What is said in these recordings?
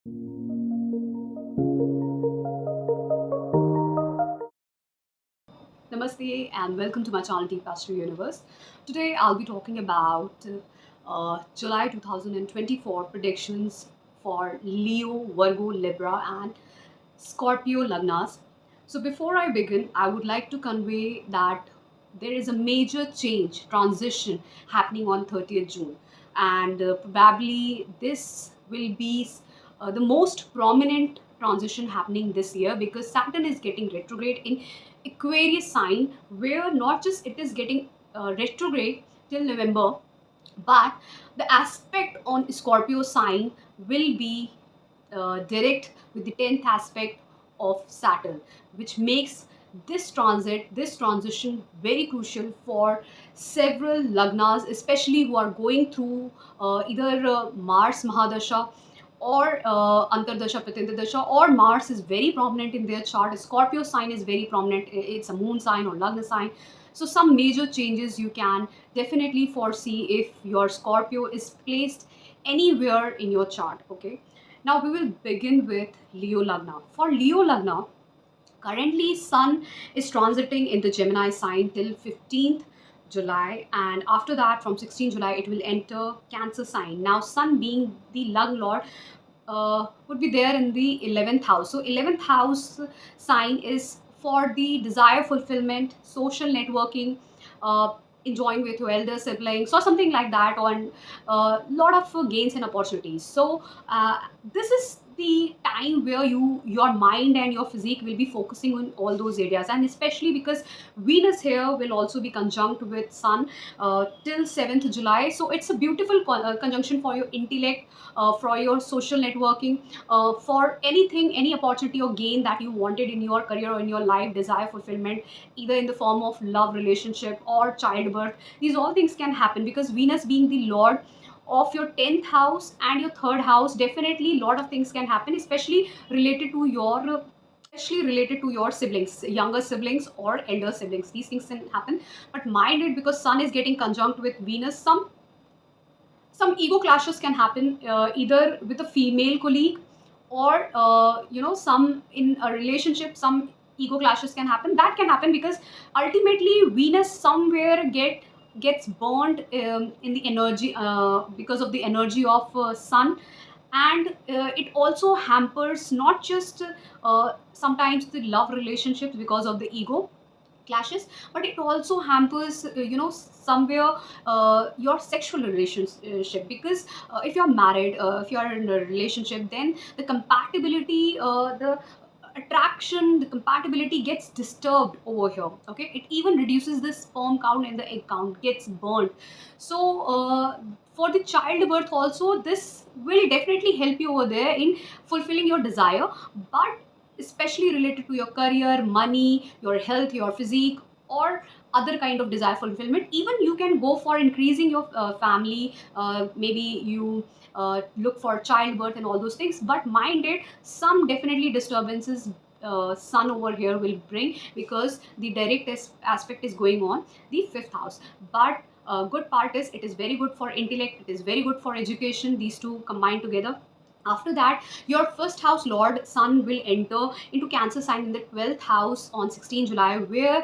Namaste and welcome to my channel Deep Astro Universe. Today I'll be talking about July 2024 predictions for Leo, Virgo, Libra, and Scorpio Lagnas. So before I begin, I would like to convey that there is a major change, transition happening on 30th June, and probably this will be the most prominent transition happening this year because Saturn is getting retrograde in Aquarius sign, where not just it is getting retrograde till November, but the aspect on Scorpio sign will be direct with the 10th aspect of Saturn, which makes this transition very crucial for several lagnas, especially who are going through either Mars Mahadasha or Antardasha, Pratindradasha, or Mars is very prominent in their chart. Scorpio sign is very prominent. It's a moon sign or Lagna sign. So some major changes you can definitely foresee if your Scorpio is placed anywhere in your chart. Okay. Now we will begin with Leo Lagna. For Leo Lagna, currently Sun is transiting in the Gemini sign till 15th July, and after that from 16th July it will enter Cancer sign. Now Sun being the lug lord would be there in the 11th house. So 11th house sign is for the desire fulfillment, social networking, uh, enjoying with your elder siblings or something like that, on a lot of gains and opportunities. So this is the time where your mind and your physique will be focusing on all those areas, and especially because Venus here will also be conjunct with Sun till 7th July. So it's a beautiful conjunction for your intellect, for your social networking, for anything, any opportunity or gain that you wanted in your career or in your life, desire fulfillment, either in the form of love relationship or childbirth. These all things can happen because Venus being the lord of your 10th house and your third house, definitely a lot of things can happen, especially related to your siblings, younger siblings or elder siblings. These things can happen, but mind it, because Sun is getting conjunct with Venus, some ego clashes can happen, either with a female colleague or some in a relationship. Some ego clashes can happen. That can happen because ultimately Venus somewhere gets burned in the energy, because of the energy of Sun. And it also hampers not just sometimes the love relationships because of the ego clashes, but it also hampers somewhere your sexual relationship, because if you're married, if you're in a relationship, then the compatibility, the attraction, the compatibility gets disturbed over here. Okay, it even reduces the sperm count and the egg count gets burned. So for the childbirth also, this will definitely help you over there in fulfilling your desire, but especially related to your career, money, your health, your physique, or other kind of desire fulfillment. Even you can go for increasing your family. Maybe you look for childbirth and all those things. But mind it, some definitely disturbances Sun over here will bring, because the direct aspect is going on the fifth house. But good part is it is very good for intellect. It is very good for education. These two combined together. After that, your first house lord Sun will enter into Cancer sign in the 12th house on 16 July, where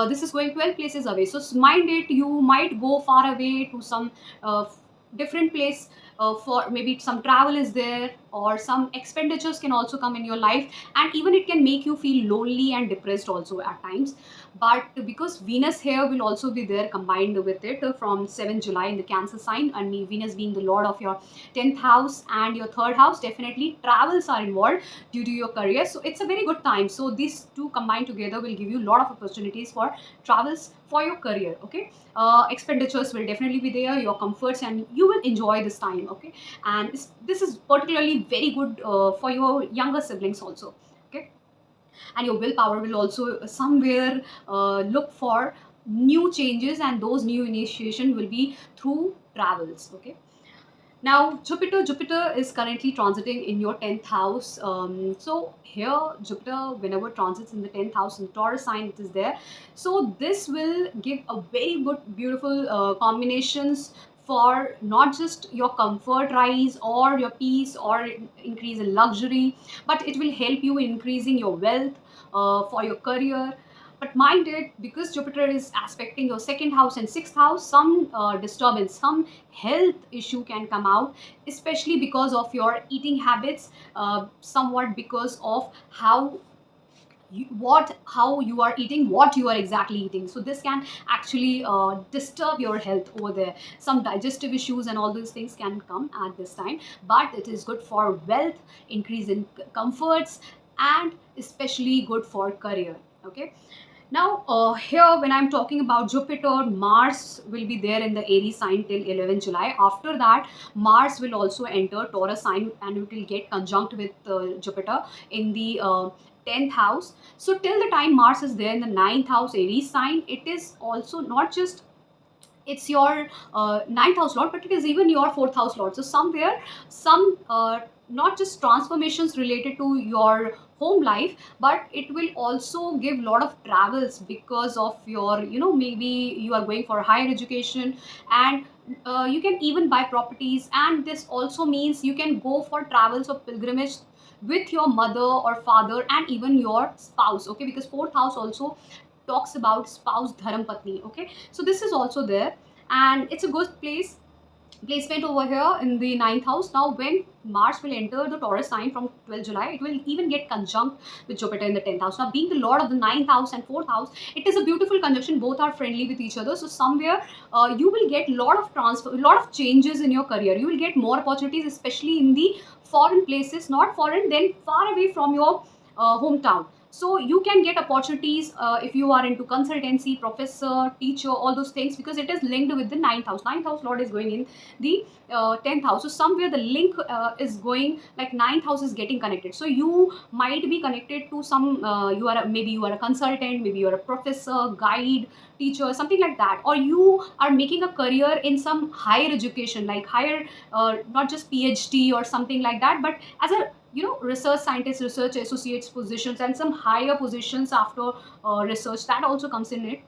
this is going 12 places away. So mind it, you might go far away to some different place, for maybe some travel is there, or some expenditures can also come in your life, and even it can make you feel lonely and depressed also at times. But because Venus here will also be there combined with it from 7th July in the Cancer sign, and Venus being the lord of your 10th house and your third house, definitely travels are involved due to your career. So it's a very good time. So these two combined together will give you a lot of opportunities for travels for your career. Okay, expenditures will definitely be there, your comforts, and you will enjoy this time. Okay, and this is particularly very good for your younger siblings also. Okay, and your willpower will also somewhere look for new changes, and those new initiation will be through travels. Okay, now Jupiter is currently transiting in your 10th house. So here Jupiter, whenever transits in the 10th house in Taurus sign, it is there. So this will give a very good beautiful combinations for not just your comfort rise or your peace or increase in luxury, but it will help you in increasing your wealth, for your career. But mind it, because Jupiter is aspecting your second house and sixth house, some disturbance, some health issue can come out, especially because of your eating habits, somewhat because of how you are eating, what you are exactly eating. So this can actually disturb your health over there. Some digestive issues and all those things can come at this time, but it is good for wealth, increase in comforts, and especially good for career. Okay. Now, here when I'm talking about Jupiter, Mars will be there in the Aries sign till 11 July. After that, Mars will also enter Taurus sign and it will get conjunct with Jupiter in the 10th house. So till the time Mars is there in the ninth house Aries sign, it is also not just it's your ninth house lord, but it is even your fourth house lord. So somewhere, some not just transformations related to your home life, but it will also give lot of travels because of your, maybe you are going for higher education, and you can even buy properties, and this also means you can go for travels of pilgrimage with your mother or father and even your spouse. Okay, because fourth house also talks about spouse, dharam patni. Okay, so this is also there, and it's a good placement over here in the ninth house. Now when Mars will enter the Taurus sign from 12 July, it will even get conjunct with Jupiter in the 10th house. Now, being the lord of the ninth house and fourth house, it is a beautiful conjunction. Both are friendly with each other. So somewhere you will get lot of changes in your career. You will get more opportunities, especially in the foreign places, not foreign, then far away from your hometown. So you can get opportunities if you are into consultancy, professor, teacher, all those things, because it is linked with the ninth house. Ninth house lord is going in the 10th house. So somewhere the link is going, like ninth house is getting connected. So you might be connected to some, maybe you are a consultant, maybe you are a professor, guide, teacher, something like that, or you are making a career in some higher education, like higher, not just PhD or something like that, but as a research scientist, research associates positions, and some higher positions after research, that also comes in it.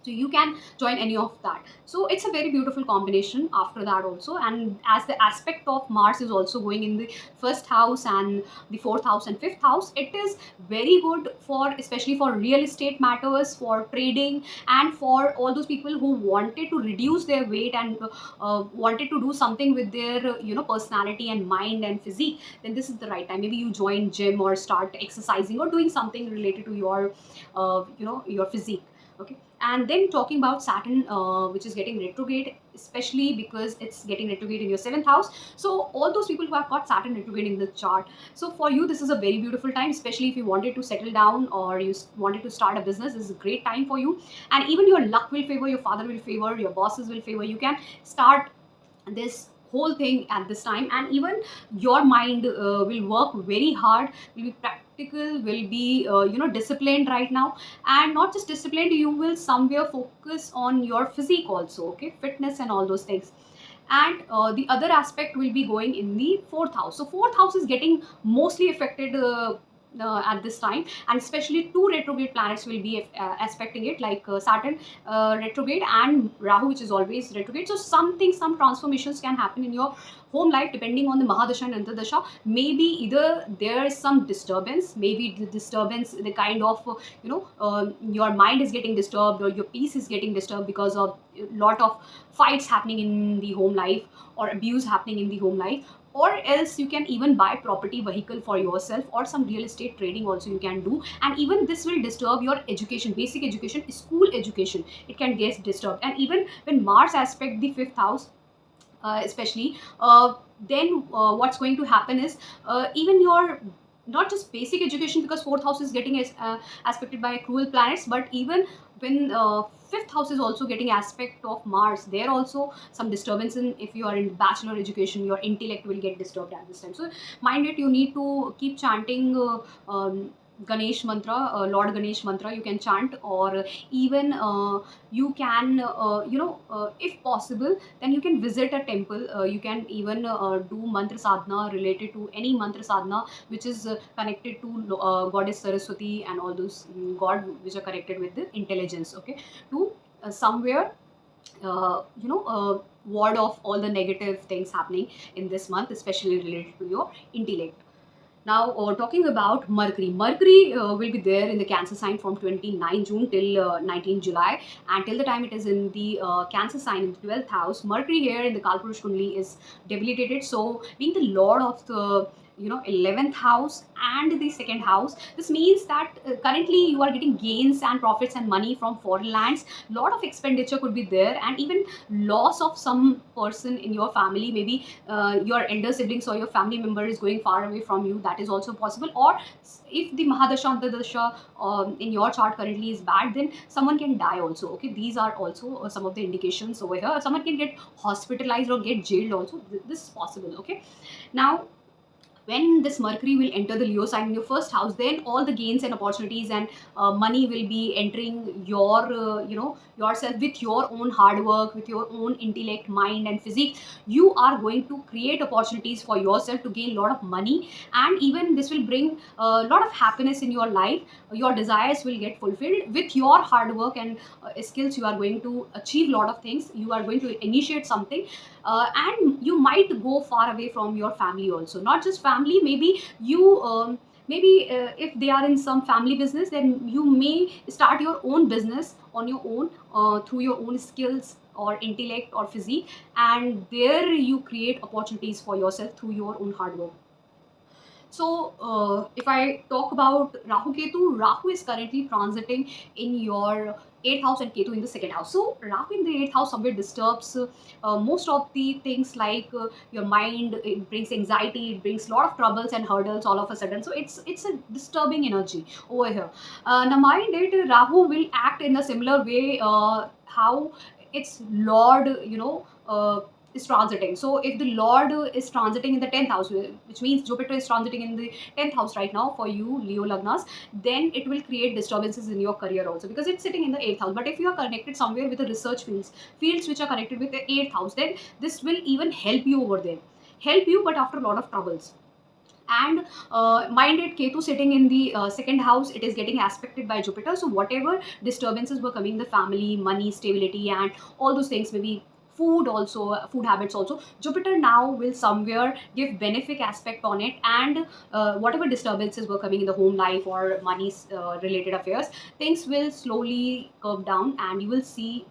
So you can join any of that. So it's a very beautiful combination after that also. And as the aspect of Mars is also going in the first house and the fourth house and fifth house, it is very good for, especially for real estate matters, for trading, and for all those people who wanted to reduce their weight and wanted to do something with their personality and mind and physique. Then this is the right time. Maybe you join gym or start exercising or doing something related to your your physique. Okay. And then talking about Saturn, which is getting retrograde, especially because it's getting retrograde in your seventh house. So all those people who have got Saturn retrograde in the chart, so for you this is a very beautiful time, especially if you wanted to settle down or you wanted to start a business. This is a great time for you, and even your luck will favor, your father will favor, your bosses will favor. You can start this whole thing at this time, and even your mind will work very hard, will be practical, will be disciplined right now. And not just disciplined, you will somewhere focus on your physique also. Okay, fitness and all those things. And the other aspect will be going in the fourth house. So fourth house is getting mostly affected at this time, and especially two retrograde planets will be aspecting it, like Saturn retrograde and Rahu, which is always retrograde. So some transformations can happen in your home life depending on the Mahadasha and Antardasha. Maybe either there is some disturbance, maybe the disturbance, the kind of your mind is getting disturbed, or your peace is getting disturbed because of a lot of fights happening in the home life, or abuse happening in the home life. Or else you can even buy property, vehicle for yourself, or some real estate trading also you can do. And even this will disturb your education, basic education, school education, it can get disturbed. And even when Mars aspect the fifth house, especially, then what's going to happen is even your not just basic education, because fourth house is getting aspected by cruel planets, but even when fifth house is also getting aspect of Mars, there also some disturbance in, if you are in bachelor education, your intellect will get disturbed at this time. So mind it, you need to keep chanting Ganesh mantra, Lord Ganesh mantra you can chant, or even you can if possible, then you can visit a temple. You can even do mantra sadhana related to any mantra sadhana which is connected to goddess Saraswati and all those god which are connected with the intelligence. Okay, to somewhere ward off all the negative things happening in this month, especially related to your intellect. Now, talking about Mercury. Mercury will be there in the Cancer sign from 29 June till 19 July, and till the time it is in the Cancer sign in the 12th house. Mercury here in the Kalpurush Kundali is debilitated. So, being the Lord of the 11th house and the second house, this means that currently you are getting gains and profits and money from foreign lands. Lot of expenditure could be there, and even loss of some person in your family, maybe your elder siblings or your family member is going far away from you, that is also possible. Or if the Mahadasha Antardasha in your chart currently is bad, then someone can die also. Okay, these are also some of the indications over here. Someone can get hospitalized or get jailed also. This is possible. Okay, now when this Mercury will enter the Leo sign in your first house, then all the gains and opportunities and money will be entering your yourself with your own hard work, with your own intellect, mind and physique. You are going to create opportunities for yourself to gain a lot of money, and even this will bring a lot of happiness in your life. Your desires will get fulfilled with your hard work and skills. You are going to achieve a lot of things. You are going to initiate something, and you might go far away from your family also. Not just family, maybe you maybe if they are in some family business, then you may start your own business on your own, through your own skills or intellect or physique, and there you create opportunities for yourself through your own hard work. So, if I talk about Rahu Ketu, Rahu is currently transiting in your 8th house and Ketu in the second house. So, Rahu in the 8th house somewhere disturbs most of the things like your mind. It brings anxiety, it brings a lot of troubles and hurdles all of a sudden. So, it's a disturbing energy over here. Now, mind it, Rahu will act in a similar way how its Lord, is transiting. So if the Lord is transiting in the 10th house, which means Jupiter is transiting in the 10th house right now for you, Leo Lagnas, then it will create disturbances in your career also, because it's sitting in the 8th house. But if you are connected somewhere with the research fields which are connected with the 8th house, then this will even help you over there. Help you, but after a lot of troubles. And mind it, Ketu sitting in the second house, it is getting aspected by Jupiter. So whatever disturbances were coming in the family, money, stability and all those things, maybe food also, food habits also, Jupiter now will somewhere give benefic aspect on it. And whatever disturbances were coming in the home life or money related affairs, things will slowly curve down and you will see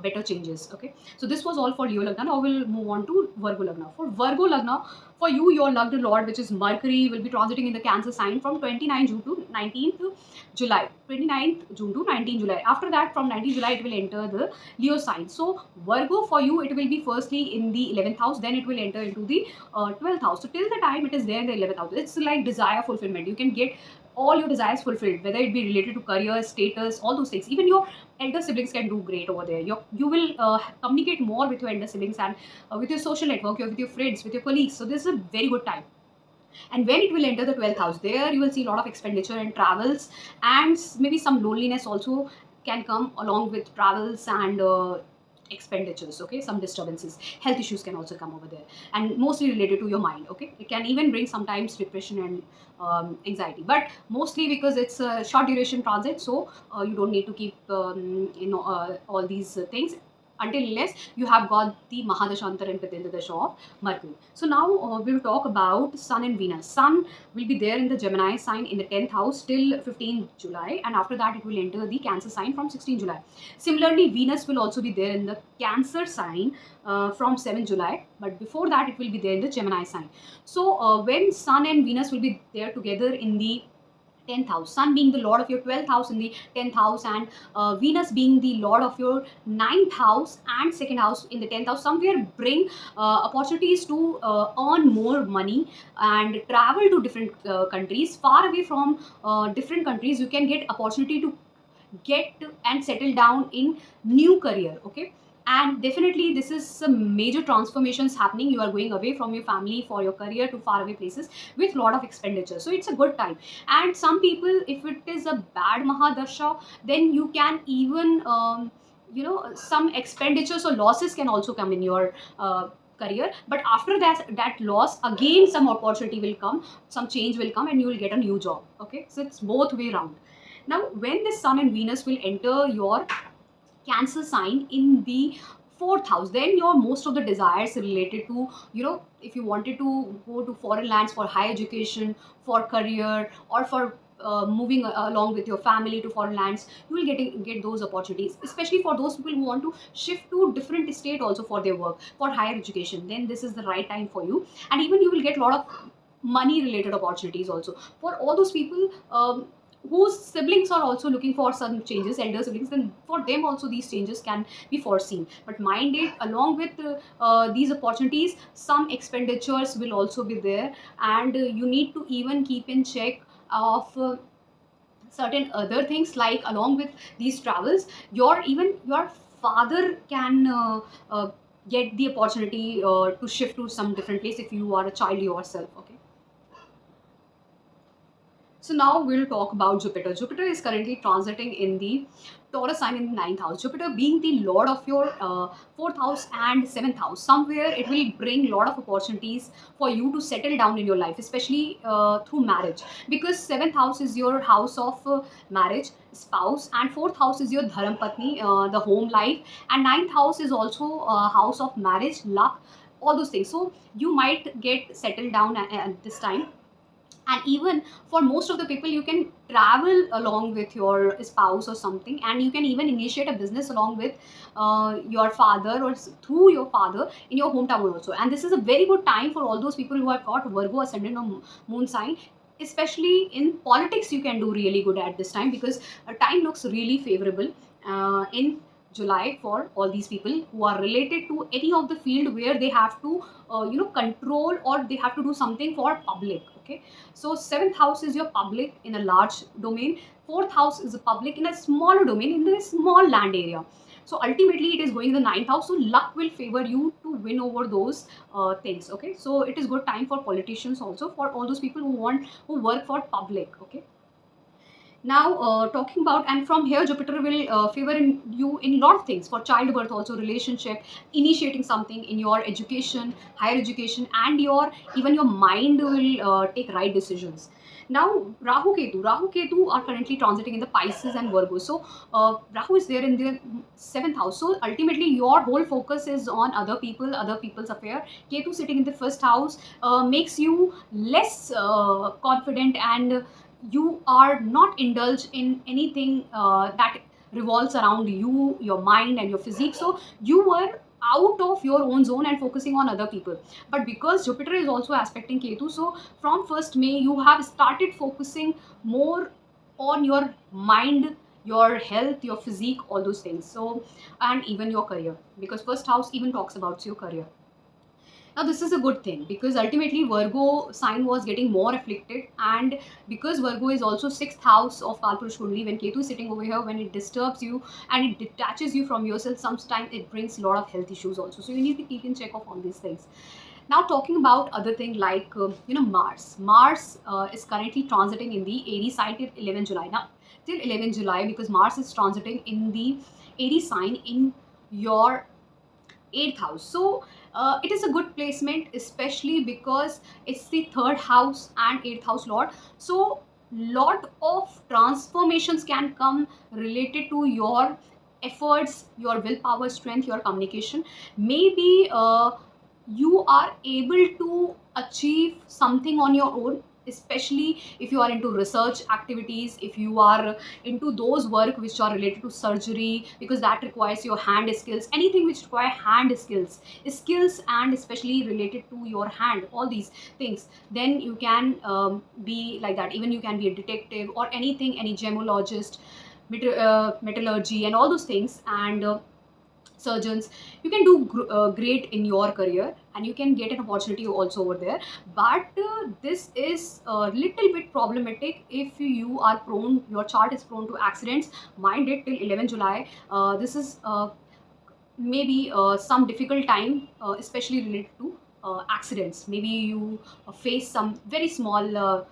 better changes. Okay, so this was all for Leo Lagna. Now we'll move on to Virgo Lagna. For Virgo Lagna, for you, your lugged lord, which is Mercury, will be transiting in the Cancer sign from 29 June to 19th July. 29th June to 19th July. After that, from 19th July, it will enter the Leo sign. So, Virgo for you, it will be firstly in the 11th house, then it will enter into the 12th house. So, till the time it is there in the 11th house, it's like desire fulfillment. You can get all your desires fulfilled, whether it be related to career, status, all those things. Even your elder siblings can do great over there. You will communicate more with your elder siblings and with your social network, with your friends, with your colleagues. So this is a very good time. And when it will enter the 12th house, there you will see a lot of expenditure and travels, and maybe some loneliness also can come along with travels and expenditures. Okay, some disturbances, health issues can also come over there, and mostly related to your mind. Okay, it can even bring sometimes depression and anxiety, but mostly because it's a short duration transit, so you don't need to keep all these things until unless you have got the Mahadashantar and Pratendra Dasha of Mercury. So now we'll talk about Sun and Venus. Sun will be there in the Gemini sign in the 10th house till 15 July, and after that it will enter the Cancer sign from 16 July. Similarly, Venus will also be there in the Cancer sign from 7 July, but before that it will be there in the Gemini sign. So when Sun and Venus will be there together in the 10th house, Sun being the lord of your 12th house in the 10th house, and Venus being the lord of your 9th house and second house in the 10th house, somewhere bring opportunities to earn more money and travel to different countries, far away from different countries. You can get opportunity to get and settle down in new career. Okay, and definitely this is some major transformations happening. You are going away from your family for your career to far away places with lot of expenditure, so it's a good time. And some people, if it is a bad Mahadasha, then you can even some expenditures or losses can also come in your career. But after that loss, again some opportunity will come, some change will come, and you will get a new job. Okay, so it's both way round. Now when the Sun and Venus will enter your Cancer sign in the fourth house, then your most of the desires related to, if you wanted to go to foreign lands for higher education, for career, or for moving along with your family to foreign lands, you will get those opportunities, especially for those people who want to shift to different state also for their work, for higher education. Then this is the right time for you. And even you will get a lot of money related opportunities also for all those people whose siblings are also looking for some changes, elder siblings. Then for them also these changes can be foreseen. But mind it, along with these opportunities, some expenditures will also be there, and you need to even keep in check of certain other things, like along with these travels, even your father can get the opportunity to shift to some different place if you are a child yourself. Okay. So now we'll talk about Jupiter. Jupiter is currently transiting in the Taurus sign in the ninth house. Jupiter being the lord of your fourth house and seventh house, somewhere it will bring a lot of opportunities for you to settle down in your life, especially through marriage. Because seventh house is your house of marriage, spouse, and fourth house is your dharam patni, the home life, and ninth house is also a house of marriage, luck, all those things. So you might get settled down at this time. And even for most of the people, you can travel along with your spouse or something, and you can even initiate a business along with your father, or through your father in your hometown also. And this is a very good time for all those people who have got Virgo ascendant or moon sign. Especially in politics, you can do really good at this time, because time looks really favorable in July for all these people who are related to any of the field where they have to control, or they have to do something for public. Okay. So seventh house is your public in a large domain, fourth house is a public in a smaller domain, in a small land area. So ultimately it is going in the ninth house, so luck will favor you to win over those things. Okay. So it is good time for politicians also, for all those people who work for public. Okay. Now talking about, and from here Jupiter will favor you in lot of things, for childbirth also, relationship, initiating something in your education, higher education, and even your mind will take right decisions. Now Rahu Ketu are currently transiting in the Pisces and Virgo. So Rahu is there in the seventh house, so ultimately your whole focus is on other people's affair. Ketu sitting in the first house makes you less confident, and you are not indulged in anything that revolves around you, your mind, and your physique. So you were out of your own zone and focusing on other people. But because Jupiter is also aspecting Ketu, so from 1st May you have started focusing more on your mind, your health, your physique, all those things. So, and even your career, because first house even talks about your career. Now this is a good thing, because ultimately Virgo sign was getting more afflicted, and because Virgo is also sixth house of Kalpurush Kundali, when Ketu is sitting over here, when it disturbs you and it detaches you from yourself, sometimes it brings a lot of health issues also. So you need to keep in check of all these things. Now talking about other thing, like Mars. Mars is currently transiting in the Aries sign till 11 July. Now till 11 July, because Mars is transiting in the Aries sign in your 8th house. So it is a good placement, especially because it's the 3rd house and 8th house lord. So lot of transformations can come related to your efforts, your willpower, strength, your communication. Maybe you are able to achieve something on your own, especially if you are into research activities, if you are into those work which are related to surgery, because that requires your hand skills, anything which require hand skills and especially related to your hand, all these things, then you can be like that. Even you can be a detective or anything, any gemologist, metallurgy, and all those things, and surgeons. You can do great in your career, and you can get an opportunity also over there. But this is a little bit problematic if you are prone, your chart is prone to accidents. Mind it, till 11 July this is maybe some difficult time, especially related to accidents. Maybe you face some very small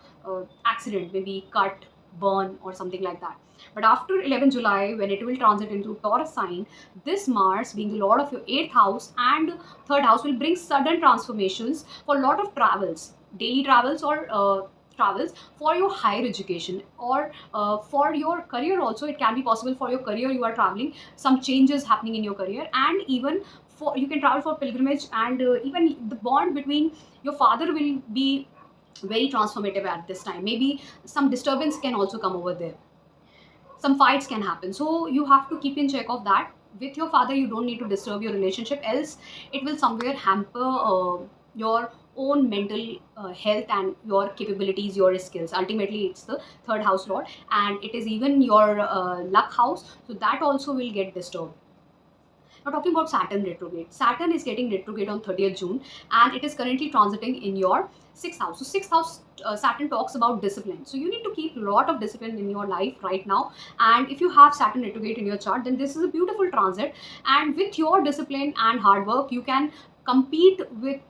accident, maybe cut, burn, or something like that. But after 11 July, when it will transit into Taurus sign, this Mars, being the lord of your 8th house and 3rd house, will bring sudden transformations for a lot of travels, daily travels, or travels for your higher education, or for your career also. It can be possible for your career you are traveling, some changes happening in your career. And even for, you can travel for pilgrimage, and even the bond between your father will be very transformative at this time. Maybe some disturbance can also come over there, some fights can happen, so you have to keep in check of that. With your father you don't need to disturb your relationship, else it will somewhere hamper your own mental health and your capabilities, your skills. Ultimately it's the third house lord, and it is even your luck house, so that also will get disturbed. Now, talking about Saturn retrograde. Saturn is getting retrograde on 30th June, and it is currently transiting in your sixth house. So, sixth house, Saturn talks about discipline. So, you need to keep a lot of discipline in your life right now. And if you have Saturn retrograde in your chart, then this is a beautiful transit. And with your discipline and hard work, you can compete with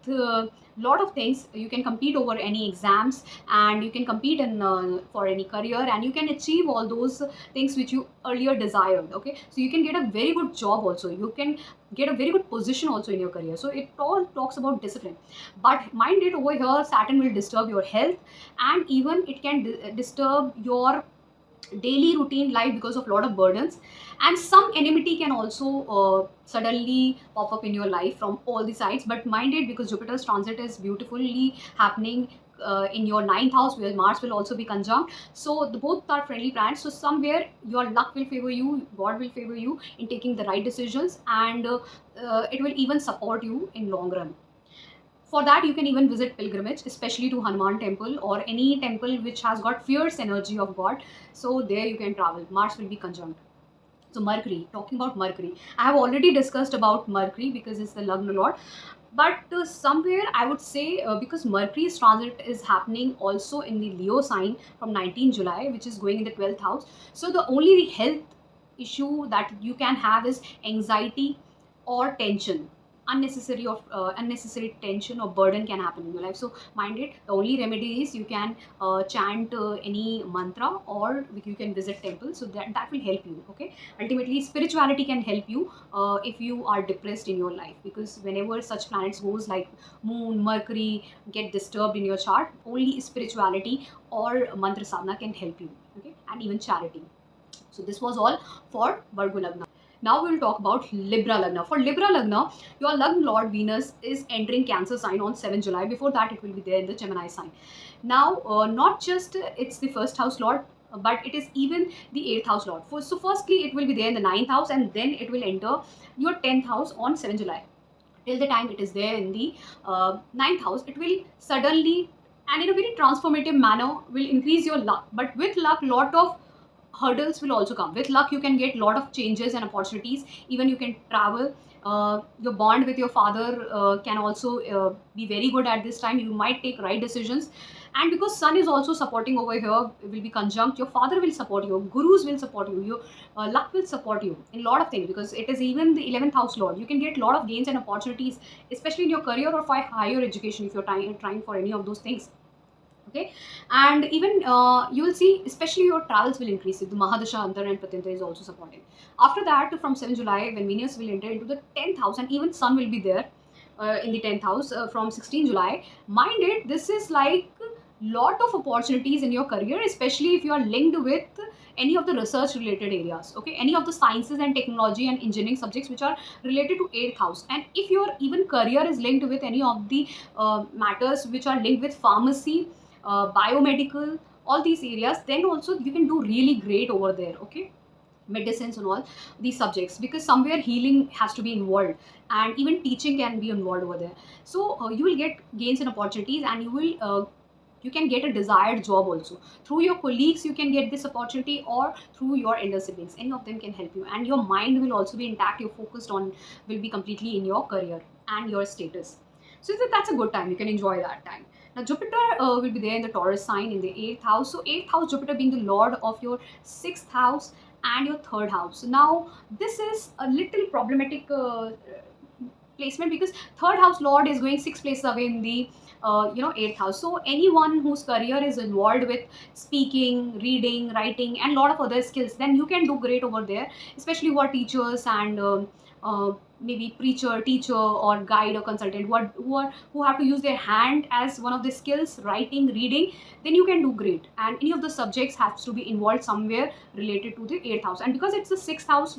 lot of things. You can compete over any exams, and you can compete in for any career, and you can achieve all those things which you earlier desired. Okay, so you can get a very good job also, you can get a very good position also in your career. So it all talks about discipline. But mind it, over here Saturn will disturb your health, and even it can disturb your daily routine life because of a lot of burdens. And some enmity can also suddenly pop up in your life from all the sides. But mind it, because Jupiter's transit is beautifully happening in your ninth house, where Mars will also be conjunct. So the both are friendly planets, so somewhere your luck will favor you, God will favor you in taking the right decisions, and it will even support you in long run. For that you can even visit pilgrimage, especially to Hanuman temple or any temple which has got fierce energy of God. So there you can travel. Mars will be conjunct. So Mercury, talking about Mercury, I have already discussed about Mercury because it's the Lagna lord. But somewhere I would say, because Mercury's transit is happening also in the Leo sign from 19 July, which is going in the 12th house. So the only health issue that you can have is anxiety or tension. Unnecessary tension or burden can happen in your life. So mind it, the only remedy is you can chant any mantra, or you can visit temple, so that will help you. Okay, ultimately spirituality can help you if you are depressed in your life, because whenever such planets goes like moon, Mercury get disturbed in your chart, only spirituality or mantra sadhana can help you. Okay, and even charity. So this was all for Virgo Lagna. Now we will talk about Libra Lagna. For Libra Lagna, your Lagna Lord Venus is entering Cancer sign on 7 July. Before that, it will be there in the Gemini sign. Now, not just it's the first house Lord, but it is even the 8th house Lord. So firstly, it will be there in the 9th house, and then it will enter your 10th house on 7 July. Till the time it is there in the 9th house, it will suddenly and in a very transformative manner will increase your luck. But with luck, lot of hurdles will also come. With luck you can get a lot of changes and opportunities. Even you can travel. Your bond with your father can also be very good at this time. You might take right decisions. And because sun is also supporting over here, it will be conjunct, your father will support you, gurus will support you, your luck will support you in a lot of things, because it is even the 11th house lord. You can get a lot of gains and opportunities, especially in your career or for higher education if you're trying for any of those things. Okay, and even you will see, especially your travels will increase. The Mahadasha Antar and Pratyanta is also supporting. After that, from 7 July, when Venus will enter into the 10th house, and even Sun will be there in the 10th house from 16 July. Mind it, this is like lot of opportunities in your career, especially if you are linked with any of the research related areas. Okay, any of the sciences and technology and engineering subjects which are related to 8th house. And if your even career is linked with any of the matters which are linked with pharmacy, biomedical, all these areas, then also you can do really great over there. Okay, medicines and all these subjects, because somewhere healing has to be involved, and even teaching can be involved over there. So you will get gains and opportunities, and you can get a desired job also through your colleagues. You can get this opportunity, or through your elder siblings, any of them can help you. And your mind will also be intact, you're focused on, will be completely in your career and your status. So that's a good time, you can enjoy that time. Now Jupiter will be there in the Taurus sign in the 8th house. So 8th house, Jupiter being the lord of your 6th house and your 3rd house. Now this is a little problematic placement, because 3rd house lord is going 6 places away in the 8th house. So anyone whose career is involved with speaking, reading, writing and lot of other skills, then you can do great over there, especially who are teachers and uh, maybe preacher, teacher, or guide or consultant who have to use their hand as one of the skills, writing, reading, then you can do great. And any of the subjects has to be involved somewhere related to the 8th house. And because it's the 6th house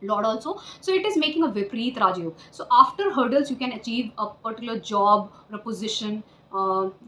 Lord also, so it is making a Vipreet Rajayog. So after hurdles, you can achieve a particular job or a position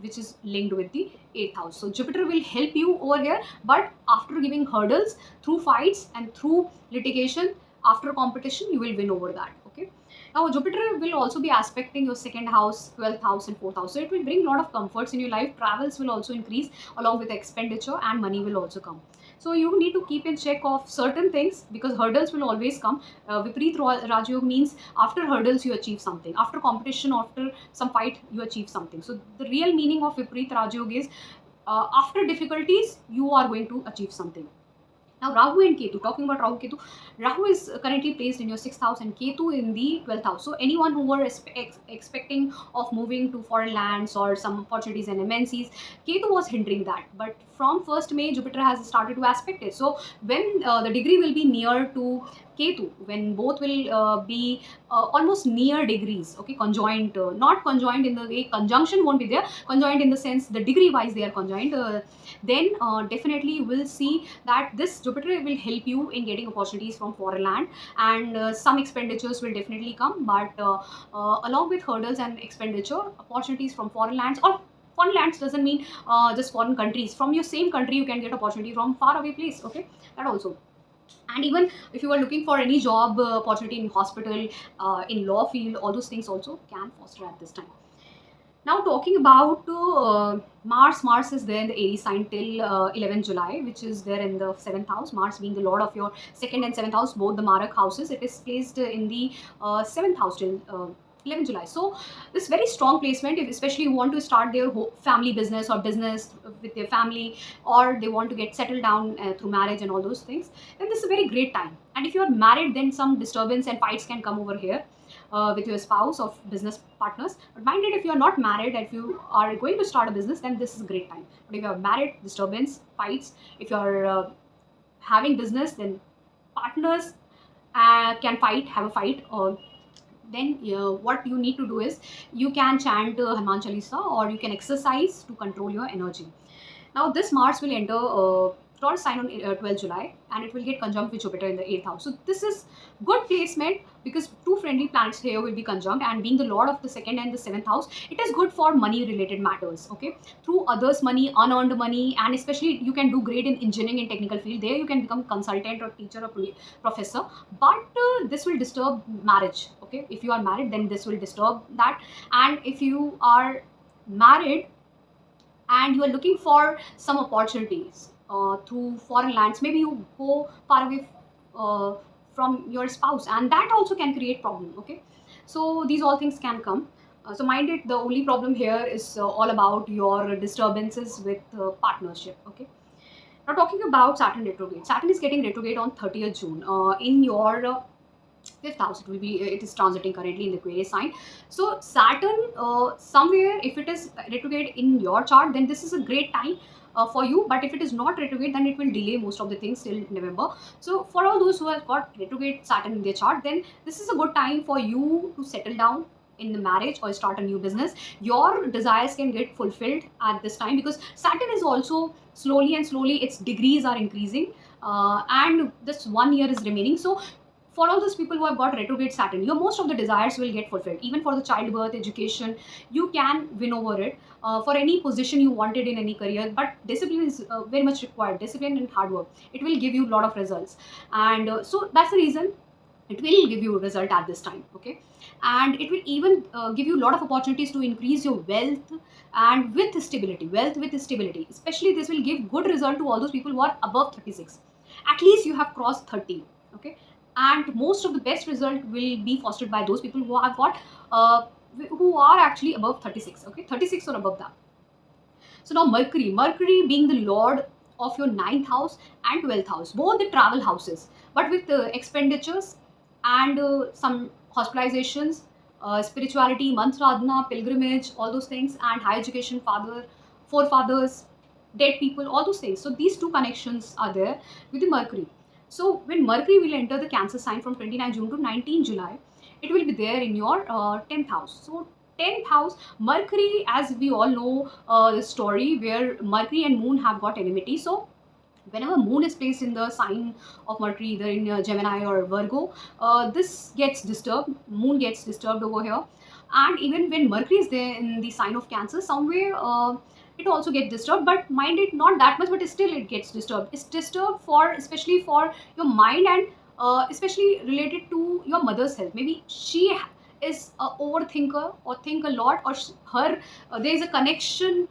which is linked with the 8th house. So Jupiter will help you over here, but after giving hurdles through fights and through litigation, after competition, you will win over that. Okay. Now Jupiter will also be aspecting your second house, 12th house, and 4th house. So it will bring a lot of comforts in your life. Travels will also increase along with expenditure, and money will also come. So you need to keep in check of certain things because hurdles will always come. Vipreet Rajayog means after hurdles you achieve something. After competition, after some fight, you achieve something. So the real meaning of Vipreet Rajayog is after difficulties, you are going to achieve something. Now, Rahu and Ketu, talking about Rahu Ketu, Rahu is currently placed in your 6th house and Ketu in the 12th house. So, anyone who were expecting of moving to foreign lands or some opportunities and MNCs, Ketu was hindering that. But from 1st May, Jupiter has started to aspect it. So, when the degree will be near to Ketu, when both will be almost near degrees, okay, conjoined, not conjoined in the way conjunction won't be there, conjoined in the sense the degree wise they are conjoined, then definitely you will see that this Jupiter will help you in getting opportunities from foreign land, and some expenditures will definitely come, but along with hurdles and expenditure, opportunities from foreign lands, or foreign lands doesn't mean just foreign countries. From your same country, you can get opportunity from far away place. Okay, that also. And even if you are looking for any job opportunity in hospital, in law field, all those things also can foster at this time. Now talking about Mars is there in the Aries sign till 11 July, which is there in the 7th house. Mars being the lord of your 2nd and 7th house, both the Marak houses. It is placed in the 7th house till 11 July. So this very strong placement, if especially you want to start their family business or business with their family, or they want to get settled down through marriage and all those things, then this is a very great time. And if you are married, then some disturbance and fights can come over here with your spouse or business partners. But mind it, if you are not married, if you are going to start a business, then this is a great time. But if you are married, disturbance, fights. If you are having business, then partners can fight, have a fight, or then what you need to do is you can chant Hanuman Chalisa, or you can exercise to control your energy. Now this Mars will enter Taurus sign on 12 July, and it will get conjunct with Jupiter in the 8th house. So this is good placement because two friendly planets here will be conjunct, and being the lord of the 2nd and the 7th house, it is good for money related matters. Okay, through others money, unearned money, and especially you can do great in engineering and technical field. There you can become consultant or teacher or professor. But this will disturb marriage. Okay, if you are married, then this will disturb that. And if you are married and you are looking for some opportunities through foreign lands, maybe you go far away from your spouse, and that also can create problem. Okay, so these all things can come. So mind it, the only problem here is all about your disturbances with partnership. Okay, now talking about Saturn retrograde. Saturn is getting retrograde on 30th June in your 5th house. It is transiting currently in the Aquarius sign. So Saturn somewhere, if it is retrograde in your chart, then this is a great time for you. But if it is not retrograde, then it will delay most of the things till November. So for all those who have got retrograde Saturn in their chart, then this is a good time for you to settle down in the marriage or start a new business. Your desires can get fulfilled at this time because Saturn is also slowly its degrees are increasing, and this 1 year is remaining. So for all those people who have got retrograde Saturn, your most of the desires will get fulfilled. Even for the childbirth, education, you can win over it. For any position you wanted in any career, but discipline is very much required. Discipline and hard work. It will give you a lot of results, and so that's the reason it will give you a result at this time. Okay, and it will even give you a lot of opportunities to increase your wealth and with stability. Wealth with stability, especially this will give good result to all those people who are above 36. At least you have crossed 30. Okay, and most of the best result will be fostered by those people who have got who are actually above 36. Okay, 36 or above that. So now Mercury being the lord of your 9th house and 12th house, both the travel houses, but with expenditures and some hospitalizations, spirituality, mantradhana, pilgrimage, all those things, and higher education, forefathers, dead people, all those things. So these two connections are there with the Mercury. So when Mercury will enter the Cancer sign from 29 June to 19 July, it will be there in your 10th house. So 10th house, Mercury, as we all know the story where Mercury and Moon have got enmity. So whenever Moon is placed in the sign of Mercury, either in Gemini or Virgo, this gets disturbed. Moon gets disturbed over here, and even when Mercury is there in the sign of Cancer, somewhere it also gets disturbed. But mind it, not that much, but still it gets disturbed. It's disturbed for, especially for your mind, and especially related to your mother's health. Maybe she is a overthinker or think a lot, or her there is a connection.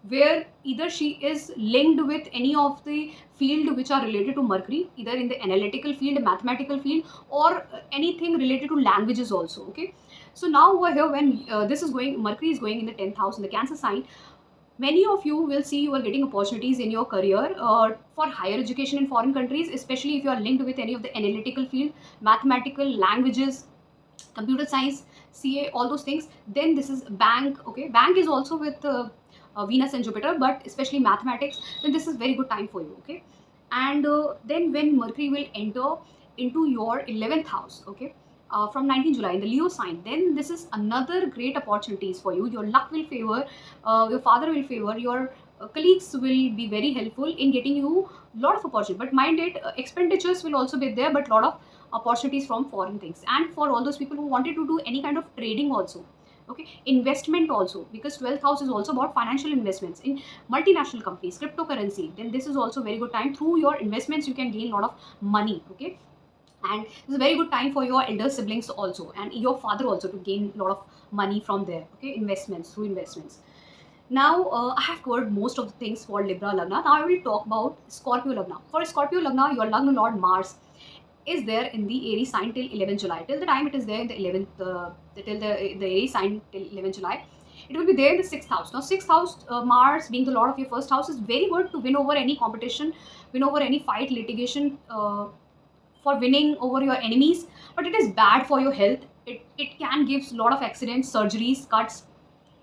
Where either she is linked with any of the field which are related to Mercury, either in the analytical field, mathematical field, or anything related to languages also. Okay, so now over here, when this is going, Mercury is going in the 10th house in the Cancer sign, many of you will see you are getting opportunities in your career for higher education in foreign countries, especially if you are linked with any of the analytical field, mathematical, languages, computer science, CA, all those things. Then this is bank. Okay, bank is also with Venus and Jupiter, but especially mathematics, then this is very good time for you. Okay, and then when Mercury will enter into your 11th house, okay, from 19 July in the Leo sign, then this is another great opportunities for you. Your luck will favor, your father will favor, your colleagues will be very helpful in getting you lot of opportunity. But mind it, expenditures will also be there, but lot of opportunities from foreign things. And for all those people who wanted to do any kind of trading also, okay, investment also, because 12th house is also about financial investments in multinational companies, cryptocurrency, then this is also very good time. Through your investments you can gain a lot of money. Okay, and it's a very good time for your elder siblings also, and your father also, to gain a lot of money from there. Okay, investments, through investments. Now, I have covered most of the things for Libra Lagna. Now I will talk about Scorpio Lagna. For Scorpio Lagna, your Lagna Lord Mars is there in the Aries sign till 11th July. Till the time it is there in the 11th, till the Aries sign till 11th July, it will be there in the 6th house. Now, 6th house, Mars being the Lord of your first house, is very good to win over any competition, win over any fight, litigation, for winning over your enemies. But it is bad for your health. It can give a lot of accidents, surgeries, cuts,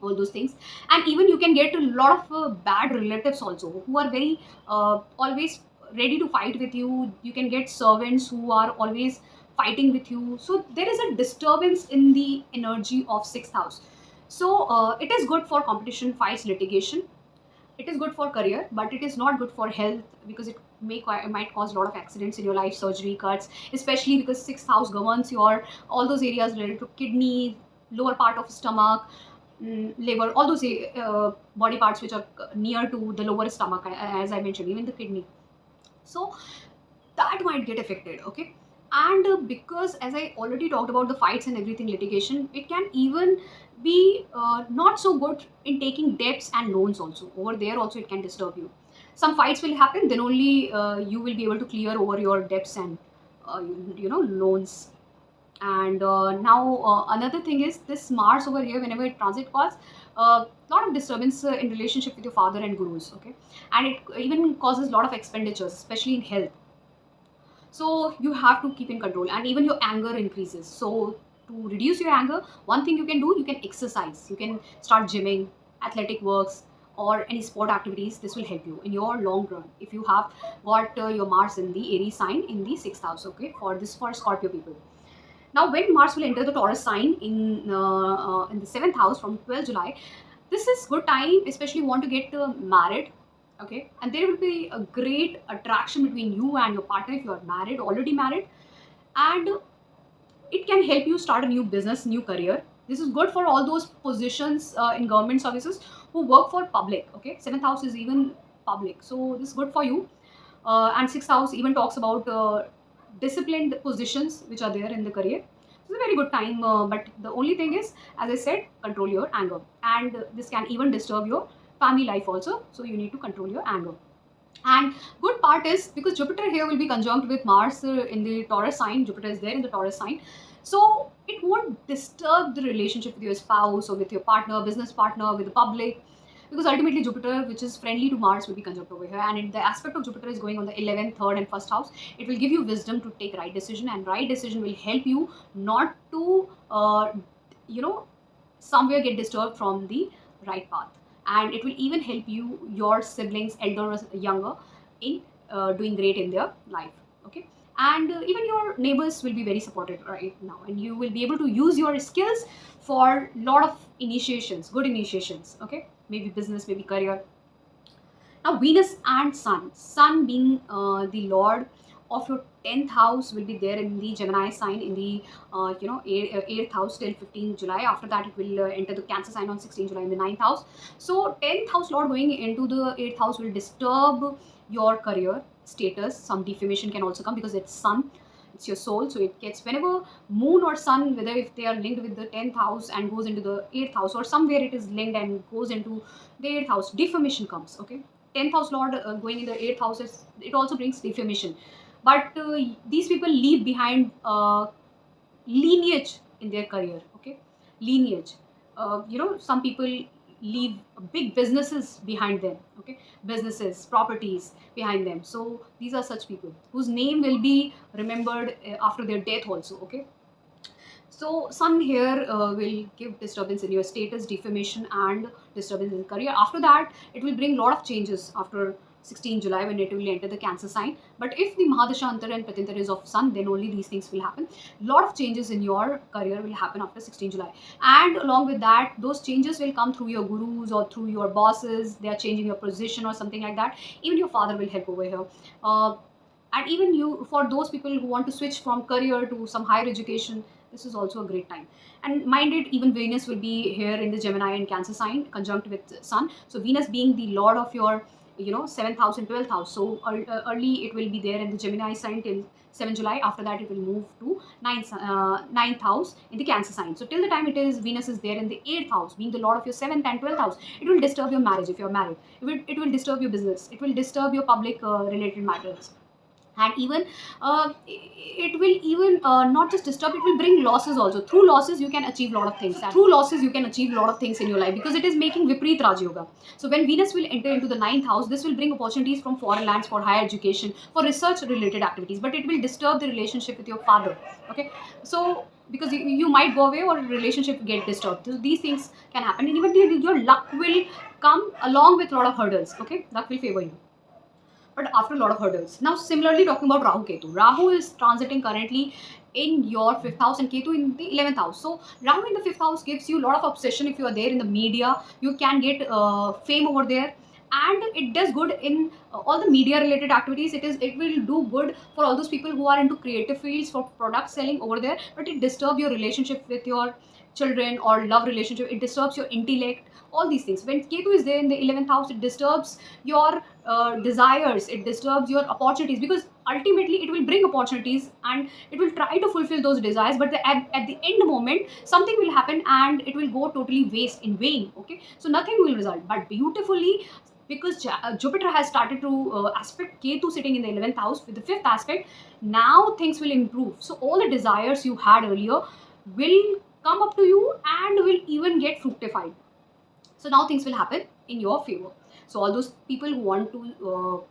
all those things. And even you can get a lot of bad relatives also, who are very always ready to fight with you. You can get servants who are always fighting with you. So there is a disturbance in the energy of 6th house. So it is good for competition, fights, litigation. It is good for career, but it is not good for health, because it might cause a lot of accidents in your life, surgery, cuts, especially because 6th house governs your all those areas related to kidney, lower part of stomach, liver, all those body parts which are near to the lower stomach, as I mentioned, even the kidney. So that might get affected. Okay, and because as I already talked about the fights and everything, litigation, it can even be not so good in taking debts and loans also. Over there also it can disturb you. Some fights will happen, then only you will be able to clear over your debts and loans. And now another thing is this Mars over here, whenever it transit, cause a lot of disturbance in relationship with your father and gurus. Okay, and it even causes a lot of expenditures, especially in health. So you have to keep in control, and even your anger increases. So to reduce your anger, one thing you can do, you can exercise, you can start gymming, athletic works, or any sport activities. This will help you in your long run if you have got your Mars in the Aries sign in the 6th house. Okay, for this, for Scorpio people. Now, when Mars will enter the Taurus sign in the 7th house from 12th July, this is good time, especially you want to get married. Okay, and there will be a great attraction between you and your partner if you are married, already married, and it can help you start a new business, new career. This is good for all those positions in government services who work for public. Okay, 7th house is even public, so this is good for you. And 6th house even talks about disciplined positions which are there in the career. So it's a very good time, but the only thing is, as I said, control your anger, and this can even disturb your family life also. So you need to control your anger. And good part is, because Jupiter here will be conjunct with Mars in the Taurus sign. Jupiter is there in the Taurus sign, so it won't disturb the relationship with your spouse or with your partner, business partner, with the public, because ultimately Jupiter, which is friendly to Mars, will be conjunct over here. And the aspect of Jupiter is going on the 11th, 3rd, and 1st house. It will give you wisdom to take right decision, and right decision will help you not to, you know, somewhere get disturbed from the right path. And it will even help you, your siblings, elder or younger, in doing great in their life. Okay. And even your neighbors will be very supportive right now, and you will be able to use your skills for lot of initiations, good initiations. Okay, maybe business, maybe career. Now, Venus and Sun, Sun being the Lord of your 10th house, will be there in the Gemini sign in the 8th house till 15th July. After that, it will enter the Cancer sign on 16th July in the 9th house. So, 10th house Lord going into the 8th house will disturb your career status. Some defamation can also come because it's Sun. It's your soul, so it gets whenever Moon or Sun, whether if they are linked with the 10th house and goes into the 8th house, or somewhere it is linked and goes into the 8th house, defamation comes. Okay, 10th house lord going in the 8th house, it also brings defamation. But these people leave behind lineage in their career. Okay, lineage. Some people leave big businesses behind them. Okay, businesses, properties behind them. So these are such people whose name will be remembered after their death also. Okay, so Sun here will give disturbance in your status, defamation, and disturbance in career. After that, it will bring a lot of changes after 16 July when it will enter the Cancer sign. But if the Mahadasha Antar and Pratintar is of Sun, then only these things will happen. Lot of changes in your career will happen after 16 July. And along with that, those changes will come through your gurus or through your bosses. They are changing your position or something like that. Even your father will help over here. And even you, for those people who want to switch from career to some higher education, this is also a great time. And mind it, even Venus will be here in the Gemini and Cancer sign conjunct with Sun. So Venus being the lord of your 7th house and 12th house, so early it will be there in the Gemini sign till 7 July. After that, it will move to 9th house in the Cancer sign. So till the time it is Venus is there in the 8th house, being the lord of your 7th and 12th house, it will disturb your marriage if you're married. It will disturb your business. It will disturb your public related matters. And even it will even not just disturb, it will bring losses also. Through losses you can achieve a lot of things. Through losses you can achieve a lot of things in your life, because it is making Vipreet Raj Yoga. So when Venus will enter into the 9th house, this will bring opportunities from foreign lands, for higher education, for research related activities, but it will disturb the relationship with your father. Okay, so because you might go away or relationship get disturbed, so these things can happen. And even your luck will come along with a lot of hurdles. Okay, luck will favor you, but after a lot of hurdles. Now, similarly, talking about Rahu Ketu. Rahu is transiting currently in your 5th house and Ketu in the 11th house. So, Rahu in the 5th house gives you a lot of obsession. If you are there in the media, you can get fame over there. And it does good in all the media related activities. It will do good for all those people who are into creative fields, for product selling over there. But it disturbs your relationship with your children or love relationship. It disturbs your intellect, all these things. When Ketu is there in the 11th house, it disturbs your desires, it disturbs your opportunities, because ultimately it will bring opportunities and it will try to fulfill those desires, but at the end moment something will happen and it will go totally waste, in vain. Okay, so nothing will result. But beautifully, because Jupiter has started to aspect Ketu sitting in the 11th house with the 5th aspect, now things will improve. So all the desires you had earlier will come up to you and will even get fructified. So now things will happen in your favor. So all those people who want to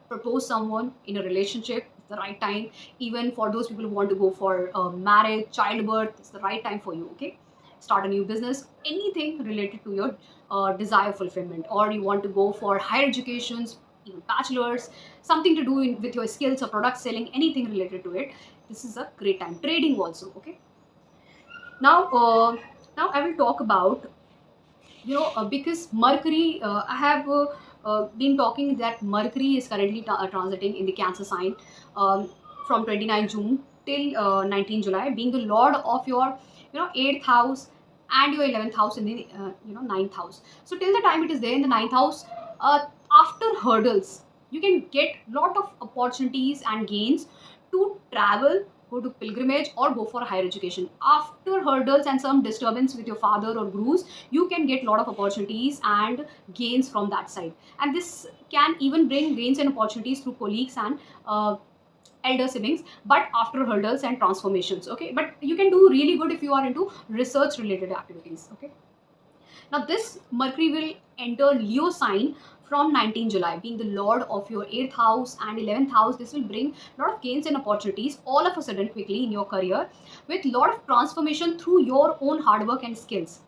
propose someone in a relationship, it's the right time. Even for those people who want to go for marriage, childbirth, it's the right time for you. Okay, start a new business, anything related to your desire fulfillment, or you want to go for higher educations, even bachelor's, something to do with your skills or product selling, anything related to it. This is a great time. Trading also. Okay. Now I will talk about because Mercury, I have been talking that Mercury is currently transiting in the Cancer sign from 29 June till 19 July, being the lord of your 8th house and your 11th house in the 9th house. So till the time it is there in the 9th house, after hurdles, you can get lot of opportunities and gains to travel, go to pilgrimage, or go for higher education. After hurdles and some disturbance with your father or gurus, you can get a lot of opportunities and gains from that side. And this can even bring gains and opportunities through colleagues and elder siblings, but after hurdles and transformations. Okay, but you can do really good if you are into research related activities. Okay, now this Mercury will enter Leo sign from 19 July, being the lord of your 8th house and 11th house. This will bring a lot of gains and opportunities all of a sudden quickly in your career, with a lot of transformation through your own hard work and skills.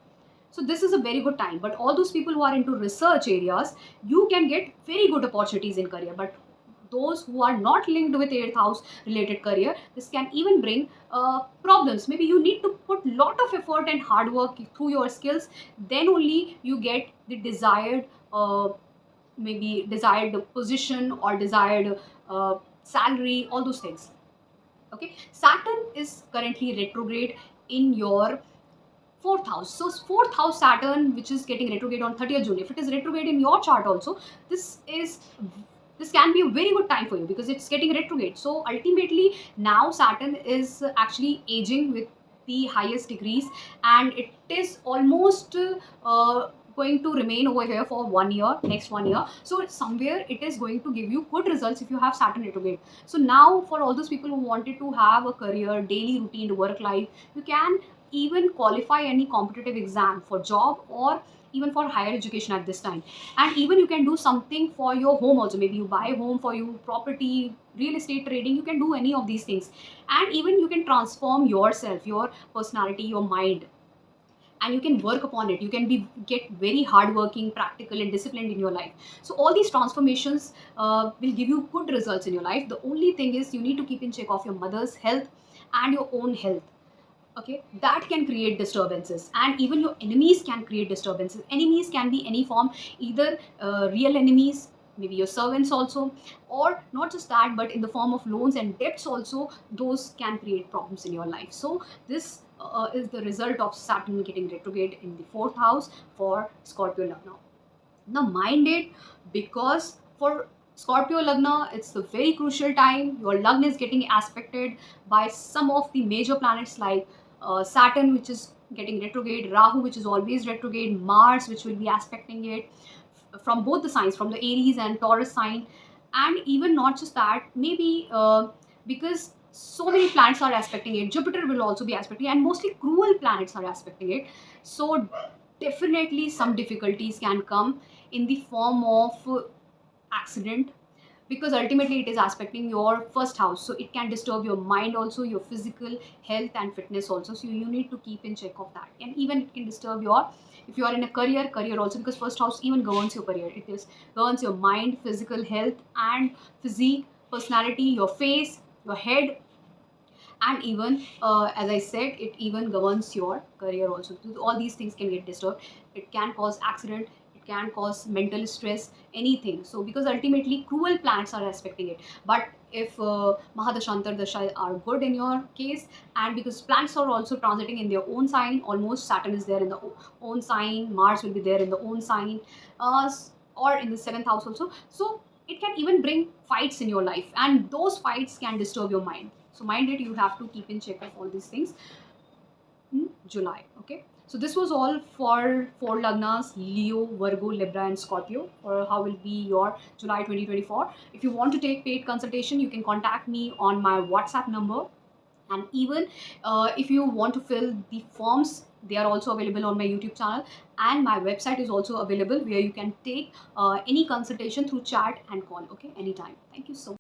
So this is a very good time. But all those people who are into research areas, you can get very good opportunities in career. But those who are not linked with 8th house related career, this can even bring problems. Maybe you need to put lot of effort and hard work through your skills, then only you get the desired maybe desired position or desired salary, all those things. Okay, Saturn is currently retrograde in your fourth house. So fourth house Saturn, which is getting retrograde on 30th June, if it is retrograde in your chart also, this is this can be a very good time for you because it's getting retrograde. So ultimately now Saturn is actually aging with the highest degrees, and it is almost going to remain over here for 1 year, next 1 year. So somewhere it is going to give you good results if you have Saturn retrograde. So now for all those people who wanted to have a career, daily routine, work life, you can even qualify any competitive exam for job or even for higher education at this time. And even you can do something for your home also. Maybe you buy home for you, property, real estate trading, you can do any of these things. And even you can transform yourself, your personality, your mind, and you can work upon it. You can be get very hardworking, practical, and disciplined in your life. So all these transformations will give you good results in your life. The only thing is you need to keep in check of your mother's health and your own health. Okay, that can create disturbances, and even your enemies can create disturbances. Enemies can be any form, either real enemies, maybe your servants also, or not just that, but in the form of loans and debts also. Those can create problems in your life. So this is the result of Saturn getting retrograde in the fourth house for Scorpio Lagna. Now mind it, because for Scorpio Lagna, it's the very crucial time. Your Lagna is getting aspected by some of the major planets like Saturn, which is getting retrograde, Rahu, which is always retrograde, Mars, which will be aspecting it from both the signs, from the Aries and Taurus sign. And even not just that, maybe because so many planets are aspecting it, Jupiter will also be aspecting it, and mostly cruel planets are aspecting it. So definitely some difficulties can come in the form of accident, because ultimately it is aspecting your first house, so it can disturb your mind also, your physical health and fitness also. So you need to keep in check of that. And even it can disturb your, if you are in a career also, because first house even governs your career. It is governs your mind, physical health and physique, personality, your face, your head, and even as I said, it even governs your career also. So all these things can get disturbed. It can cause accident, it can cause mental stress, anything. So because ultimately cruel planets are aspecting it. But if Mahadashantar Dasha are good in your case, and because planets are also transiting in their own sign, almost Saturn is there in the own sign, Mars will be there in the own sign, or in the seventh house also. So it can even bring fights in your life, and those fights can disturb your mind. So mind it, you have to keep in check of all these things in July. Okay, so this was all for four Lagnas: Leo, Virgo, Libra and Scorpio, or how will be your July 2024. If you want to take paid consultation, you can contact me on my WhatsApp number. And even if you want to fill the forms, they are also available on my YouTube channel, and my website is also available, where you can take any consultation through chat and call. Okay, anytime. Thank you so much.